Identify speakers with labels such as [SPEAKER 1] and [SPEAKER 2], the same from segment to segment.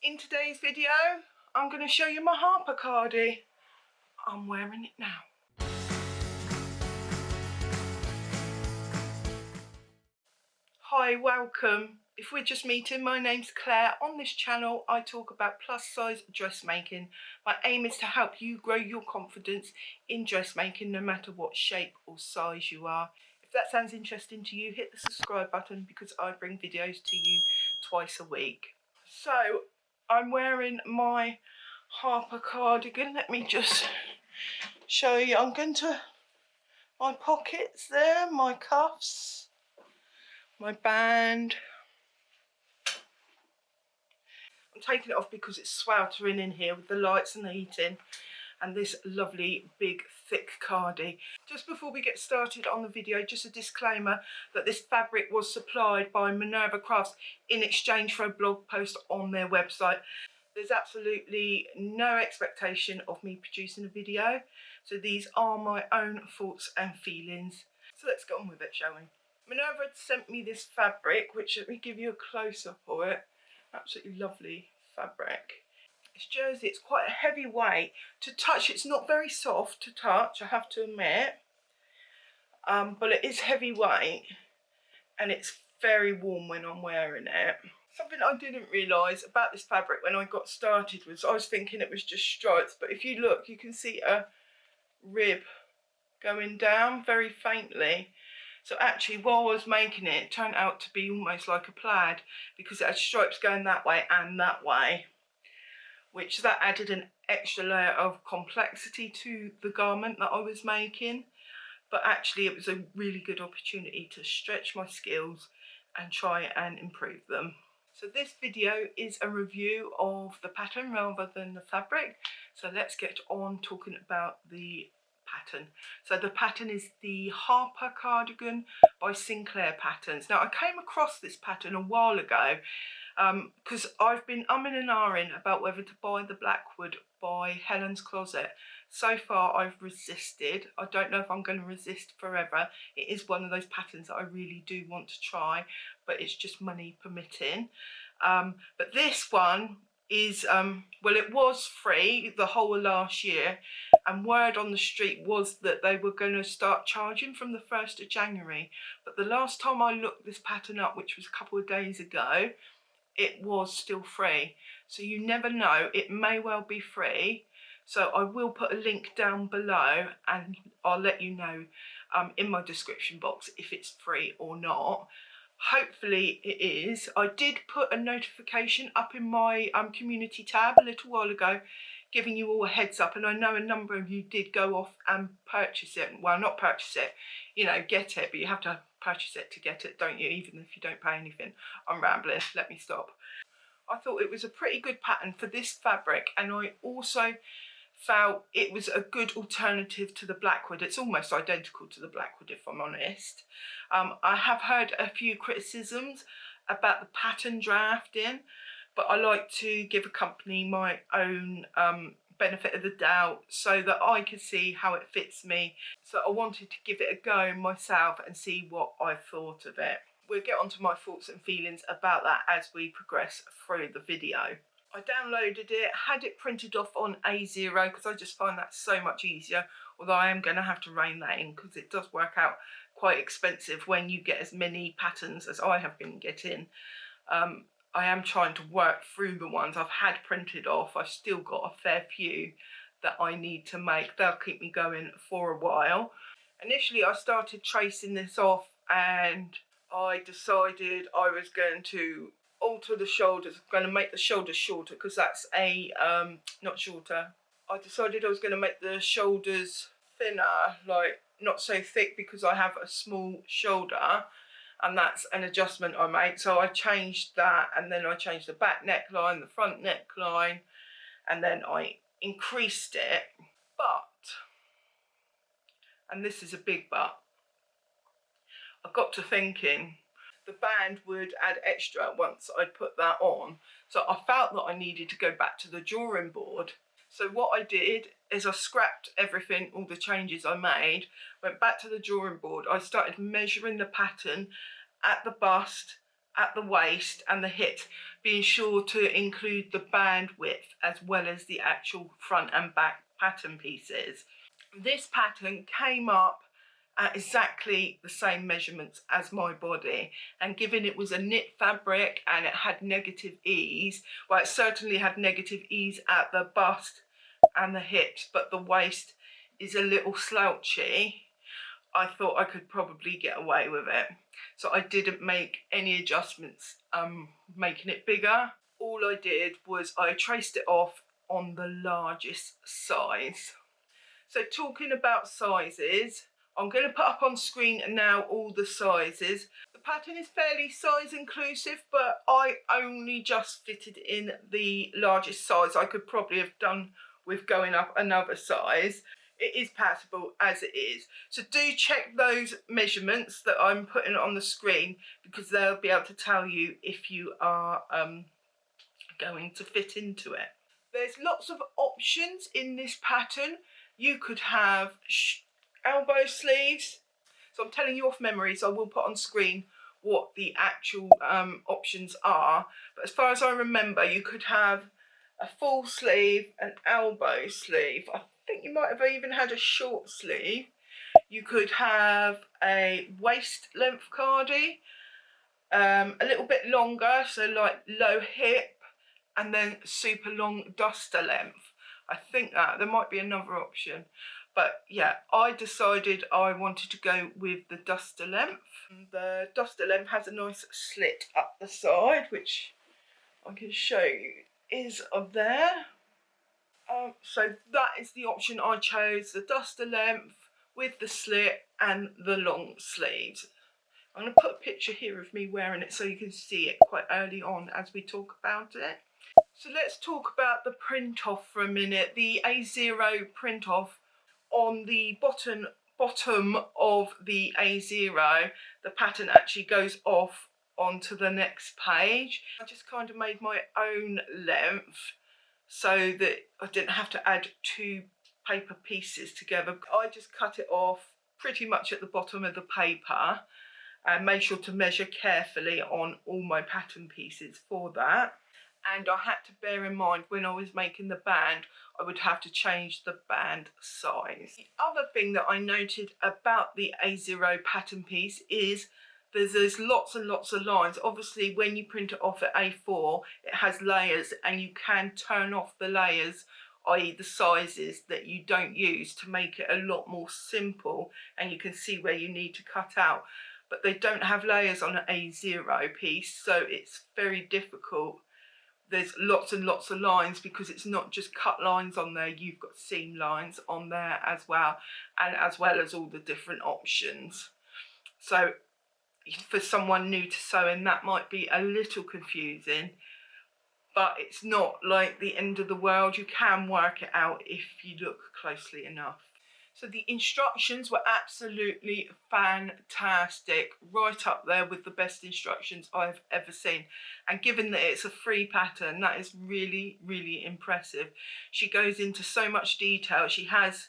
[SPEAKER 1] In today's video, I'm going to show you my Harper cardi. I'm wearing it now. Hi, welcome. If we're just meeting, my name's Claire. On this channel, I talk about plus size dressmaking. My aim is to help you grow your confidence in dressmaking, no matter what shape or size you are. If that sounds interesting to you, hit the subscribe button because I bring videos to you twice a week. So, I'm wearing my Harper cardigan. Let me just show you. I'm going to my pockets there, my cuffs, my band. I'm taking it off because it's sweltering in here with the lights and the heating, and this lovely big thick cardi. Just before we get started on the video, just a disclaimer that this fabric was supplied by Minerva Crafts in exchange for a blog post on their website. There's absolutely no expectation of me producing a video, so these are my own thoughts and feelings. So let's get on with it, shall we? Minerva had sent me this fabric, which, let me give you a close-up of it. Absolutely lovely fabric. It's jersey. It's quite a heavy weight to touch. It's not very soft to touch, I have to admit, but it is heavyweight and it's very warm when I'm wearing it. Something I didn't realise about this fabric when I got started was I was thinking it was just stripes, but if you look, you can see a rib going down very faintly. So actually, while I was making it, it turned out to be almost like a plaid because it had stripes going that way and that way, which that added an extra layer of complexity to the garment that I was making. But actually, it was a really good opportunity to stretch my skills and try and improve them. So this video is a review of the pattern rather than the fabric. So let's get on talking about the pattern. So the pattern is the Harper Cardigan by SinclairPatterns. Now I came across this pattern a while ago because I've been umming and ahhing about whether to buy the Blackwood by Helen's Closet. So far I've resisted. I don't know if I'm going to resist forever. It is one of those patterns that I really do want to try, but it's just money permitting. But this one is, well, it was free the whole of last year, and word on the street was that they were going to start charging from the 1st of January. But the last time I looked this pattern up, which was a couple of days ago, it was still free. So you never know, it may well be free. So I will put a link down below and I'll let you know in my description box if it's free or not. Hopefully it is. I did put a notification up in my community tab a little while ago, giving you all a heads up, and I know a number of you did go off and purchase it. Well, not purchase it, you know, get it, but you have to purchase it to get it, don't you? Even if you don't pay anything. I'm rambling, let me stop. I thought it was a pretty good pattern for this fabric, and I also felt it was a good alternative to the Blackwood. It's almost identical to the Blackwood, if I'm honest. I have heard a few criticisms about the pattern drafting, but I like to give a company my own benefit of the doubt so that I can see how it fits me. So I wanted to give it a go myself and see what I thought of it. We'll get onto my thoughts and feelings about that as we progress through the video. I downloaded it, had it printed off on A0 because I just find that so much easier, although I am going to have to rein that in because it does work out quite expensive when you get as many patterns as I have been getting. I am trying to work through the ones I've had printed off. I've still got a fair few that I need to make. They'll keep me going for a while. Initially I started tracing this off and I decided I was going to alter the shoulders. I'm going to make the shoulders shorter because that's a, not shorter. I decided I was going to make the shoulders thinner, like not so thick because I have a small shoulder, and that's an adjustment I made. So I changed that, and then I changed the back neckline, the front neckline, and then I increased it. But, and this is a big but, I got to thinking, the band would add extra once I put that on. So I felt that I needed to go back to the drawing board. So what I did is I scrapped everything, all the changes I made, went back to the drawing board. I started measuring the pattern at the bust at the waist and the hip, being sure to include the band width as well as the actual front and back pattern pieces. This pattern came up at exactly the same measurements as my body, and given it was a knit fabric and it had negative ease, well, it certainly had negative ease at the bust and the hips, but the waist is a little slouchy, I thought I could probably get away with it. So I didn't make any adjustments making it bigger. All I did was I traced it off on the largest size. So talking about sizes, I'm going to put up on screen now all the sizes. The pattern is fairly size inclusive, but I only just fitted in the largest size. I could probably have done with going up another size. It is passable as it is. So do check those measurements that I'm putting on the screen, because they'll be able to tell you if you are going to fit into it. There's lots of options in this pattern. You could have elbow sleeves. So I'm telling you off memory, so I will put on screen what the actual options are. But as far as I remember, you could have a full sleeve, an elbow sleeve. I think you might have even had a short sleeve. You could have a waist length cardi, a little bit longer, so like low hip, and then super long duster length. I think that there might be another option, but yeah, I decided I wanted to go with the duster length. The duster length has a nice slit up the side, which I can show you is up there. So that is the option I chose, the duster length with the slit and the long sleeves. I'm going to put a picture here of me wearing it so you can see it quite early on as we talk about it. So let's talk about the print off for a minute. The A0 print off on the bottom of the A0, the pattern actually goes off onto the next page. I just kind of made my own length so that I didn't have to add two paper pieces together. I just cut it off pretty much at the bottom of the paper and made sure to measure carefully on all my pattern pieces for that. And I had to bear in mind when I was making the band, I would have to change the band size. The other thing that I noted about the A0 pattern piece is there's lots and lots of lines. Obviously, when you print it off at A4, it has layers, and you can turn off the layers, i.e. the sizes that you don't use, to make it a lot more simple, and you can see where you need to cut out. But they don't have layers on an A0 piece, so it's very difficult. There's lots and lots of lines because it's not just cut lines on there, you've got seam lines on there as well, and as well as all the different options. So for someone new to sewing, that might be a little confusing, but it's not like the end of the world. You can work it out if you look closely enough. So the instructions were absolutely fantastic, right up there with the best instructions I've ever seen. And given that it's a free pattern, that is really, really impressive. She goes into so much detail. She has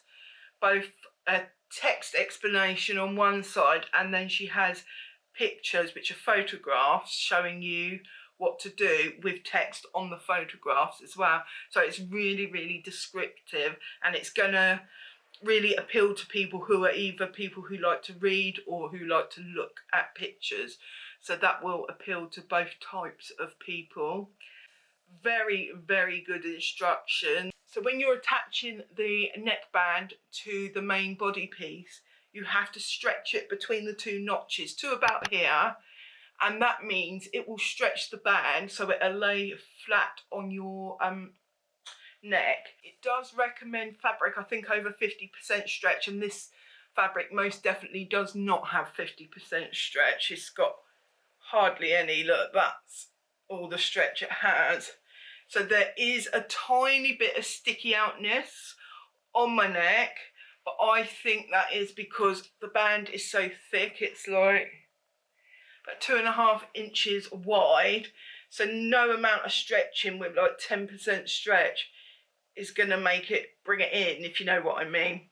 [SPEAKER 1] both a text explanation on one side, and then she has pictures, which are photographs, showing you what to do with text on the photographs as well. So it's really, really descriptive, and it's gonna really appeal to people who are either people who like to read or who like to look at pictures. So that will appeal to both types of people. Very, very good instruction. So when you're attaching the neckband to the main body piece, you have to stretch it between the two notches to about here, and that means it will stretch the band so it'll lay flat on your neck. It does recommend fabric, I think, over 50% stretch, and this fabric most definitely does not have 50% stretch. It's got hardly any. Look, that's all the stretch it has. So there is a tiny bit of sticky outness on my neck, but I think that is because the band is so thick. It's like about 2.5 inches wide, so no amount of stretching with like 10% stretch is going to make it, bring it in, if you know what I mean.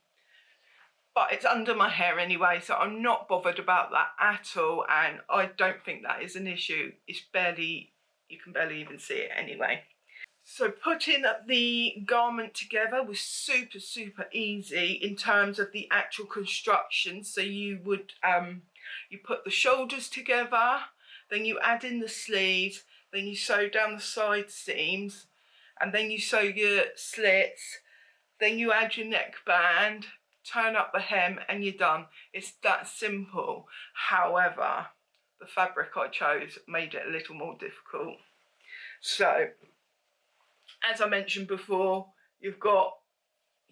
[SPEAKER 1] but it's under my hair anyway, so I'm not bothered about that at all, and I don't think that is an issue. It's barely, you can barely even see it anyway. So putting the garment together was super, super easy in terms of the actual construction. So you would, you put the shoulders together, then you add in the sleeves, then you sew down the side seams, and then you sew your slits, then you add your neckband, turn up the hem, and you're done. It's that simple. However, the fabric I chose made it a little more difficult. So, as I mentioned before, you've got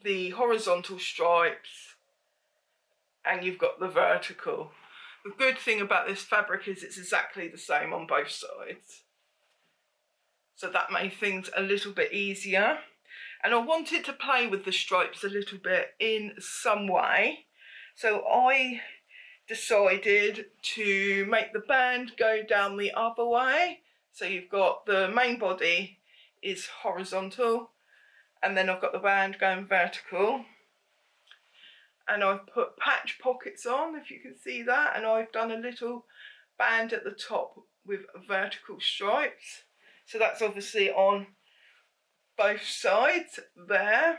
[SPEAKER 1] the horizontal stripes and you've got the vertical. The good thing about this fabric is it's exactly the same on both sides. So that made things a little bit easier. And I wanted to play with the stripes a little bit in some way. So I decided to make the band go down the other way. So you've got the main body is horizontal, and then I've got the band going vertical. And I've put patch pockets on, if you can see that, and I've done a little band at the top with vertical stripes. So that's obviously on both sides there.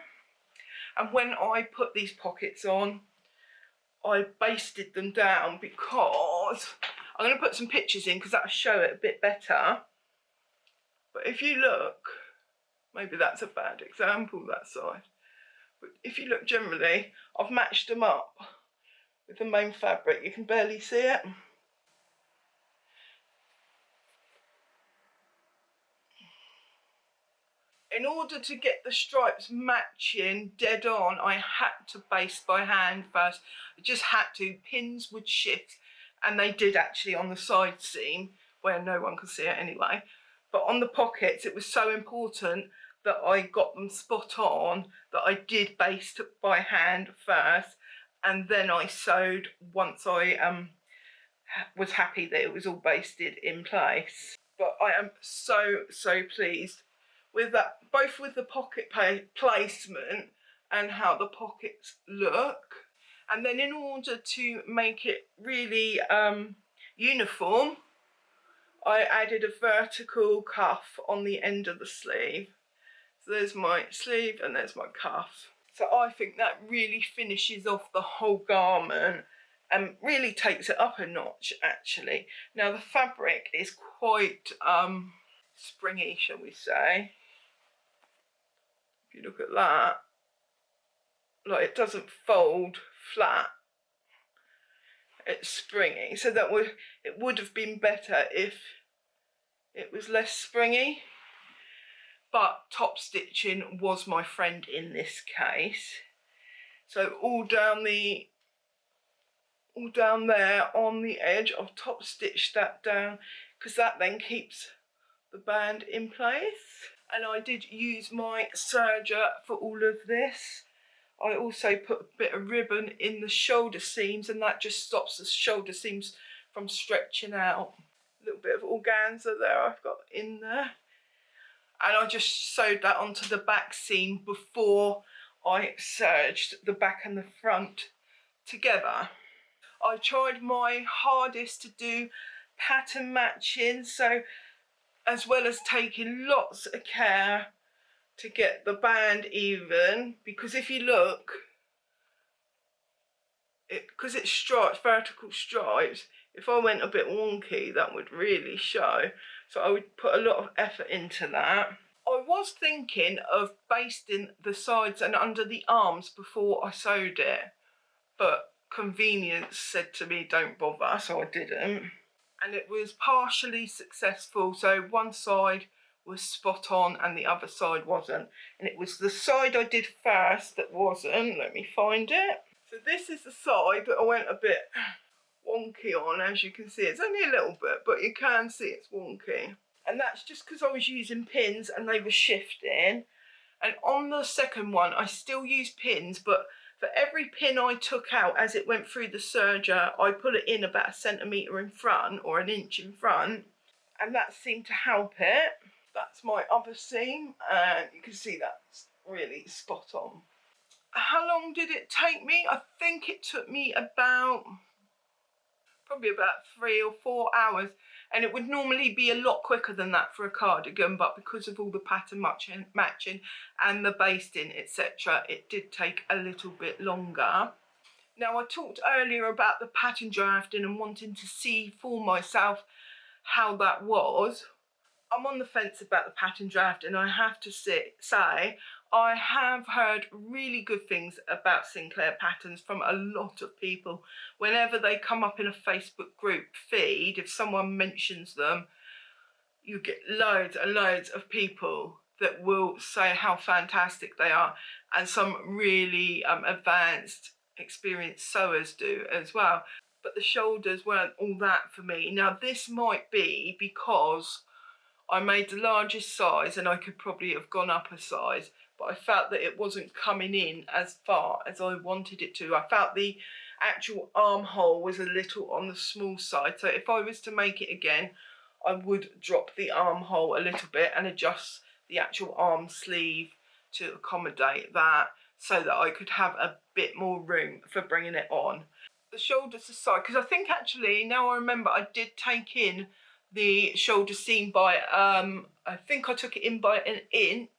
[SPEAKER 1] And when I put these pockets on, I basted them down because I'm going to put some pictures in because that'll show it a bit better. But if you look, maybe that's a bad example, that side. But if you look generally, I've matched them up with the main fabric. You can barely see it. In order to get the stripes matching dead on, I had to baste by hand first. I just had to. Pins would shift, and they did actually on the side seam, where no one could see it anyway. But on the pockets, it was so important that I got them spot on that I did baste by hand first, and then I sewed once I was happy that it was all basted in place. But I am so, so pleased with that, both with the pocket placement and how the pockets look. And then in order to make it really uniform, I added a vertical cuff on the end of the sleeve. So there's my sleeve and there's my cuff. So I think that really finishes off the whole garment and really takes it up a notch, actually. Now the fabric is quite springy, shall we say. If you look at that, like, it doesn't fold flat. It's springy, so that it would have been better if it was less springy. But top stitching was my friend in this case. So all down there on the edge, I've top stitched that down because that then keeps the band in place. And I did use my serger for all of this. I also put a bit of ribbon in the shoulder seams, and that just stops the shoulder seams from stretching out. A little bit of organza there I've got in there. And I just sewed that onto the back seam before I serged the back and the front together. I tried my hardest to do pattern matching, so as well as taking lots of care to get the band even, because if you look, because it's stripes, vertical stripes, if I went a bit wonky, that would really show. So I would put a lot of effort into that. I was thinking of basting the sides and under the arms before I sewed it, but convenience said to me don't bother, so I didn't. And it was partially successful, so one side was spot on and the other side wasn't. And it was the side I did first that wasn't. Let me find it. So this is the side that I went a bit wonky on, as you can see. It's only a little bit, but you can see it's wonky. And that's just because I was using pins and they were shifting. And on the second one, I still used pins, but for every pin I took out as it went through the serger, I put it in about 1 centimetre in front, or 1 inch in front, and that seemed to help it. That's my other seam, and you can see that's really spot on. How long did it take me? I think it took me probably about 3 or 4 hours, and it would normally be a lot quicker than that for a cardigan, but because of all the pattern matching and the basting, etc., it did take a little bit longer. Now, I talked earlier about the pattern drafting and wanting to see for myself how that was. I'm on the fence about the pattern draft, and I have to say I have heard really good things about Sinclair Patterns from a lot of people. Whenever they come up in a Facebook group feed, if someone mentions them, you get loads and loads of people that will say how fantastic they are, and some really advanced experienced sewers do as well. But the shoulders weren't all that for me. Now, this might be because I made the largest size and I could probably have gone up a size, but I felt that it wasn't coming in as far as I wanted it to. I felt the actual armhole was a little on the small side, so if I was to make it again, I would drop the armhole a little bit and adjust the actual arm sleeve to accommodate that, so that I could have a bit more room for bringing it on. The shoulders aside, because I think actually, now I remember, I did take in the shoulder seam by, I think I took it in by an inch,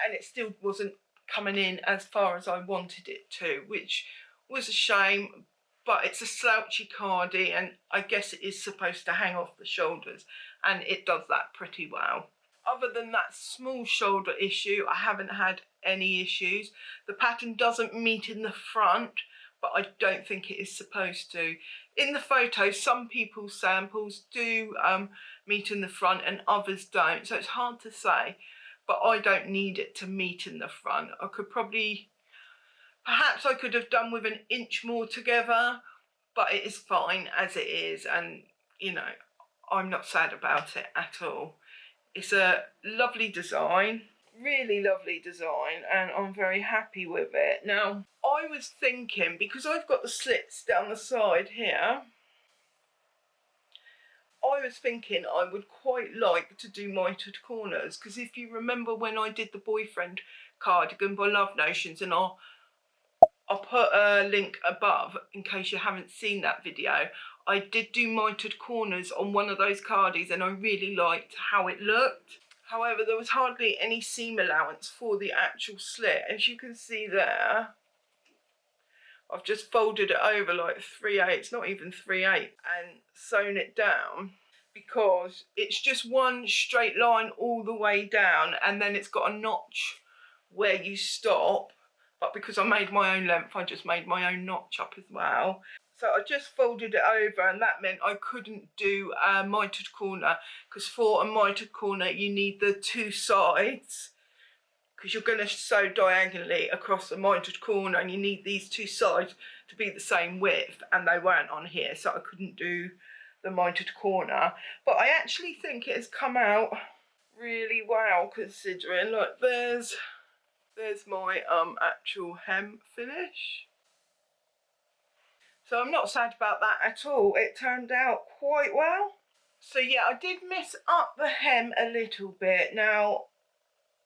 [SPEAKER 1] and it still wasn't coming in as far as I wanted it to, which was a shame, but it's a slouchy cardie, and I guess it is supposed to hang off the shoulders, and it does that pretty well. Other than that small shoulder issue, I haven't had any issues. The pattern doesn't meet in the front, but I don't think it is supposed to. In the photo, some people's samples do meet in the front and others don't, so it's hard to say, but I don't need it to meet in the front. I could probably, perhaps I could have done with an inch more together, but it is fine as it is, and you know, I'm not sad about it at all. It's a lovely design, really lovely design, and I'm very happy with it. Now, I was thinking, because I've got the slits down the side here, I was thinking I would quite like to do mitered corners, because if you remember when I did the boyfriend cardigan by Love Notions, and I'll put a link above in case you haven't seen that video, I did do mitered corners on one of those cardies and I really liked how it looked. However, there was hardly any seam allowance for the actual slit. As you can see there, I've just folded it over like 3/8, not even 3/8, and sewn it down, because it's just one straight line all the way down, and then it's got a notch where you stop, but because I made my own length, I just made my own notch up as well. So I just folded it over, and that meant I couldn't do a mitered corner, because for a mitered corner you need the two sides, because you're going to sew diagonally across the mitered corner, and you need these two sides to be the same width, and they weren't on here, so I couldn't do the mitered corner. But I actually think it has come out really well, considering, look, there's my actual hem finish. So I'm not sad about that at all. It turned out quite well. So yeah, I did mess up the hem a little bit. Now,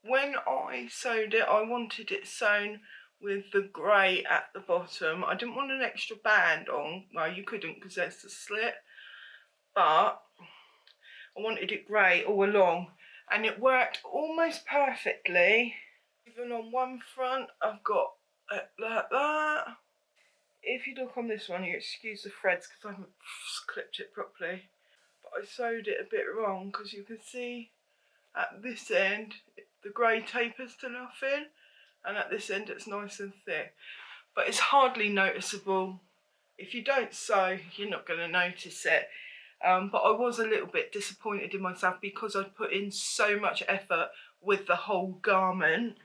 [SPEAKER 1] when I sewed it, I wanted it sewn with the grey at the bottom. I didn't want an extra band on. Well, you couldn't because there's the slit. But I wanted it grey all along. And it worked almost perfectly. Even on one front, I've got it like that. If you look on this one, you excuse the threads because I haven't clipped it properly. But I sewed it a bit wrong, because you can see at this end, the grey tapers to nothing, and at this end it's nice and thick. But it's hardly noticeable. If you don't sew, you're not going to notice it. But I was a little bit disappointed in myself because I'd put in so much effort with the whole garment.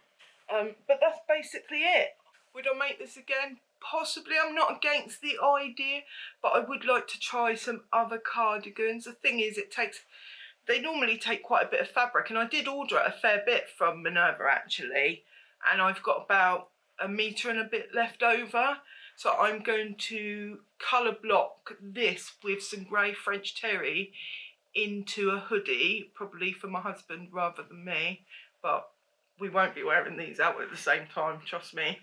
[SPEAKER 1] But that's basically it. Would I make this again? Possibly. I'm not against the idea, but I would like to try some other cardigans. The thing is, they normally take quite a bit of fabric, and I did order a fair bit from Minerva actually, and I've got about 1 metre and a bit left over. So I'm going to colour block this with some grey French terry into a hoodie, probably for my husband rather than me, but we won't be wearing these out at the same time, trust me.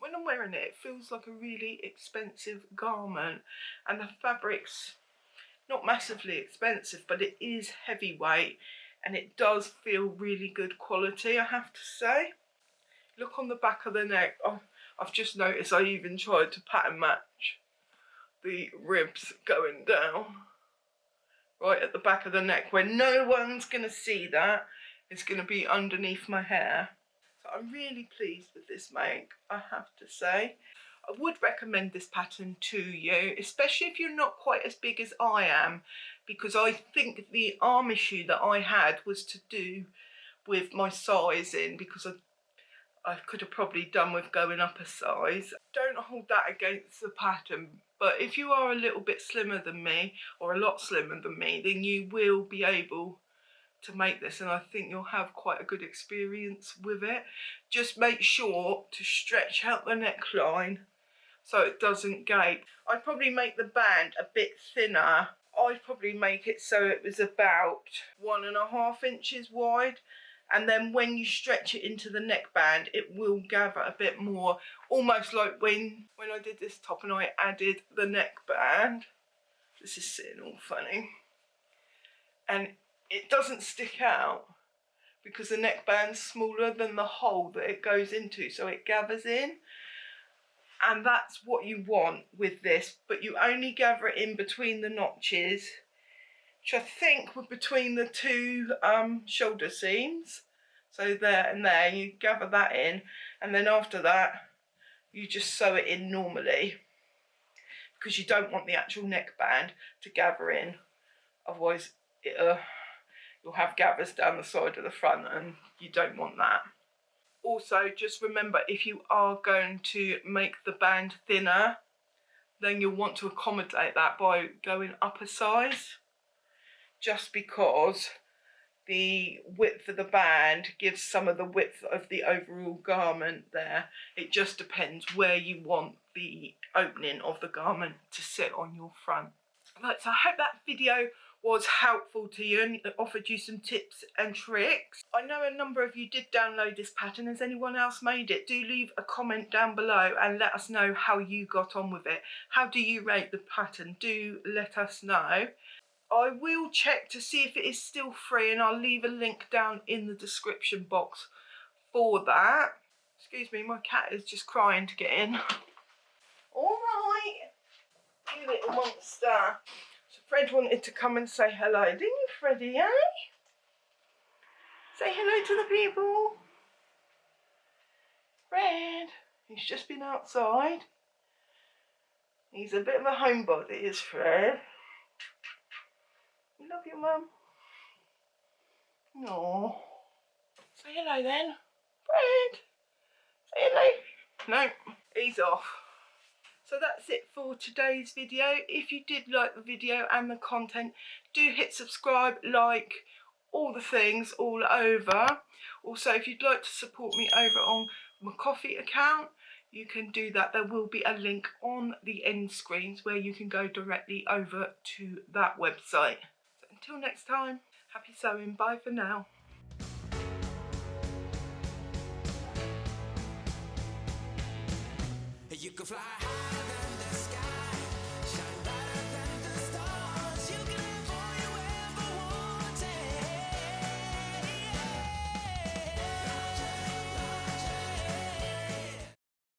[SPEAKER 1] when I'm wearing it, it feels like a really expensive garment, and the fabric's not massively expensive, but it is heavyweight and it does feel really good quality, I have to say. Look on the back of the neck. Oh, I've just noticed I even tried to pattern match the ribs going down right at the back of the neck, where no one's going to see that. It's going to be underneath my hair. So I'm really pleased with this make, I have to say. I would recommend this pattern to you, especially if you're not quite as big as I am, because I think the arm issue that I had was to do with my sizing, because I could have probably done with going up a size. Don't hold that against the pattern, but if you are a little bit slimmer than me, or a lot slimmer than me, then you will be able to make this, and I think you'll have quite a good experience with it. Just make sure to stretch out the neckline so it doesn't gape. I'd probably make the band a bit thinner. I'd probably make it so it was about 1.5 inches wide, and then when you stretch it into the neckband, it will gather a bit more, almost like when I did this top and I added the neckband. This is sitting all funny, and it doesn't stick out because the neckband's smaller than the hole that it goes into, so it gathers in. And that's what you want with this, but you only gather it in between the notches, which I think were between the two shoulder seams. So there and there, you gather that in, and then after that, you just sew it in normally, because you don't want the actual neckband to gather in. Otherwise, you'll have gathers down the side of the front, and you don't want that. Also, just remember, if you are going to make the band thinner, then you'll want to accommodate that by going up a size, just because the width of the band gives some of the width of the overall garment there. It just depends where you want the opening of the garment to sit on your front. Right, so I hope that video was helpful to you and offered you some tips and tricks. I know a number of you did download this pattern. Has anyone else made it? Do leave a comment down below and let us know how you got on with it. How do you rate the pattern? Do let us know. I will check to see if it is still free, and I'll leave a link down in the description box for that. Excuse me, my cat is just crying to get in. All right, you little monster. So Fred wanted to come and say hello, didn't you, Freddie, eh? Say hello to the people. Fred, he's just been outside. He's a bit of a homebody, is Fred. You love your mum? No. Say hello then. Fred, say hello. No, he's off. So that's it for today's video. If you did like the video and the content, do hit subscribe, like, all the things all over. Also, if you'd like to support me over on my Ko-fi account, you can do that. There will be a link on the end screens where you can go directly over to that website. So until next time, happy sewing. Bye for now.
[SPEAKER 2] You can fly high.